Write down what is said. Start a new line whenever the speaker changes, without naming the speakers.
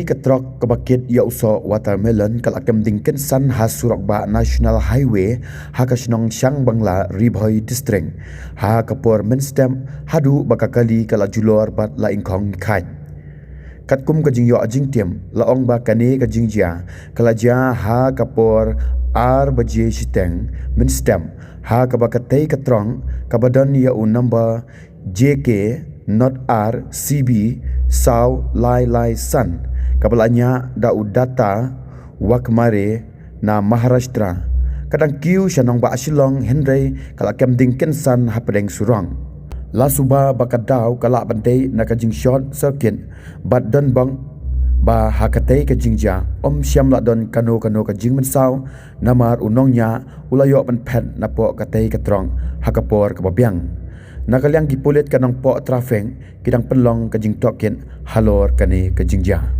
ketrok kebakit ya uso watermelon kalakam dingken san has Surabaya National Highway ha kasnong Siang Bangla Ribhoi District ha kapor menstem hadu bakakali kala julor bat la ingkong khai katkum kajing yo ajing tiam laong ba kane kajing jia kala jia ha kapor ar baje siteng menstem ha kabakatai ketrong kabadan ya number JK not R CB Sau Lai Lai San kabalanya dau data wakmare na Maharashtra kadang kiu shanong ba asilong Henry kala kemding kensan hapedeng surang la suba bakadau kala bandai na kajing short circuit bat don bang ba hakatei kajingja syam la don kano kajing mensau namar unongnya ulayo ban pet na po katei katrong hakapor kababyang nakalyang gipulit kanang po trafeng kidang penlong kajing token halor kane kajingja